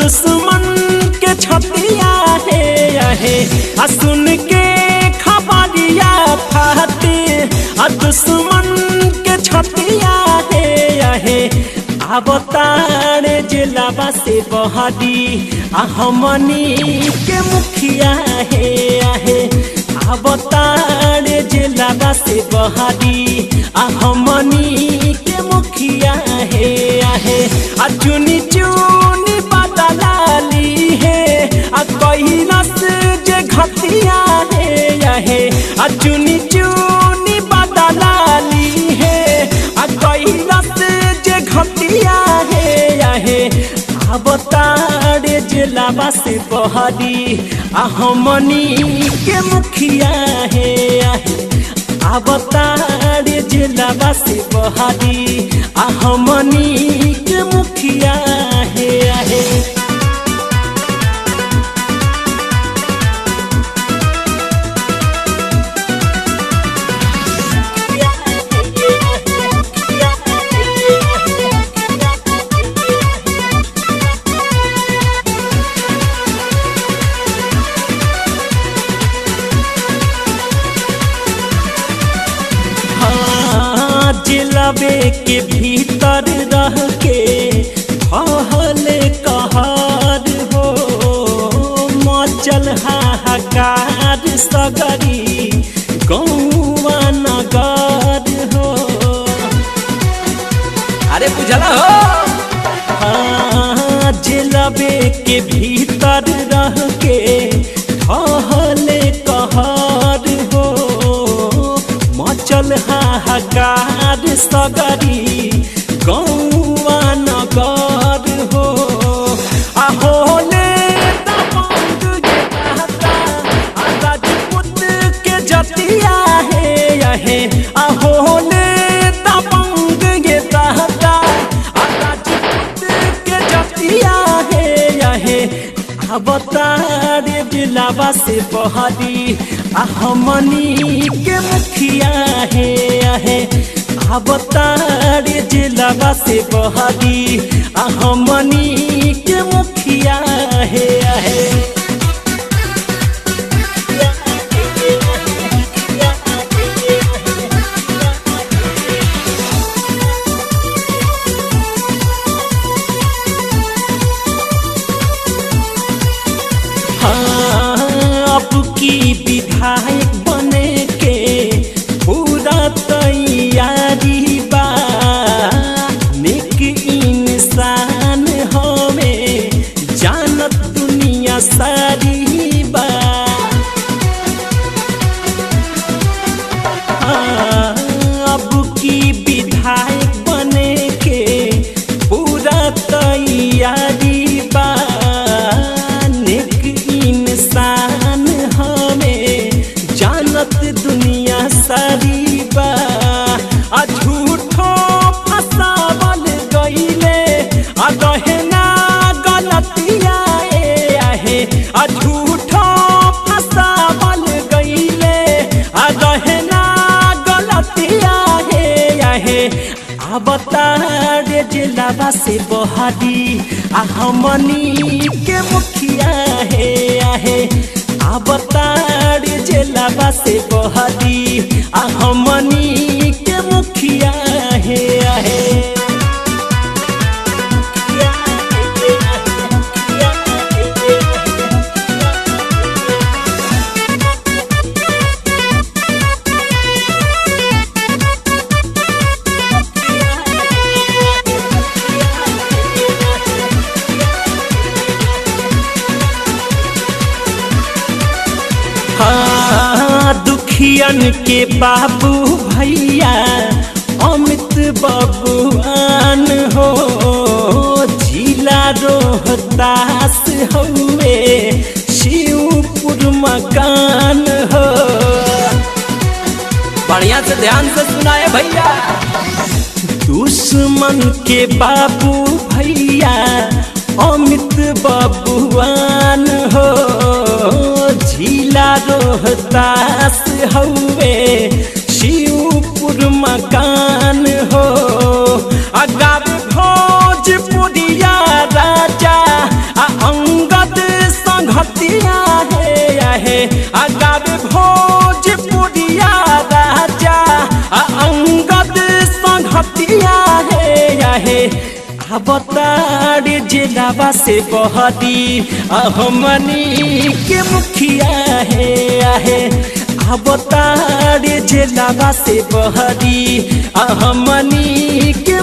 दुश्मन के छतिया है सुन के खबरिया फाटे दुश्मन के छतिया है अवतारे जिलावा से बहादी हमनी के मुखिया है अवतारे जिलावा से बहादी हमनी के मुखिया है चुनी चुनी बदलाली है कैलस जे घटिया है चुनी चुनी बदलाली है कैलस जे घटिया है अवतारे जिलावा से बहादी हमनी के मुखिया है अवतारे जिलावा से बहादी हमनी के मुखिया है जिलाबे के भीतर रह के कहल कहर हो मचल हाहाकार सगरी गौवा नगर हो। अरे बुझला हो हाँ जिलाबे के भीतर रह के कहल कहर हो मचल हाहाकार सगरी गौवा नगर हो होले राजपूत के जतिया है होले दबंग ये रहता राजपूत के जतिया है अवतारे जिलावा से बहादी हमनी के मुखिया है अवतारे जिलावा से बहादी हमनी के मुखिया है की विधायक बने के पूरा तैयारी बा नेक इंसान हमें जानत दुनिया सारी बा अब की विधायक बने के पूरा तैयारी बा नेक इंसान जानत दुनिया सारी बा झूठो फसावल गईले गहना गलतिया है झूठो फसावल गईले गहना गलतिया है अवतारे जिलावा से बहादी हमनी के मुखिया है अवतारे जिलावा से बहादी हमनी के मुखिया है दुखियन के बाबू भैया अमित बबुआन हो जिला रोहतास हुए शिवपुर मकान हो। बढ़िया से ध्यान से सुनाए भैया दुश्मन के बाबू भैया अमित बबुआन हो जिला रोहतास हुए शिवपुर मकान हो। अगर भोजपुरिया राजा संहतिया है आहे आगावे भोजपुरिया राजा अंगद संहतिया है आहे अवतार जिलावा से बहदी हमनी के मुखिया है आहे अवतार जिलावा से बहदी हमनी के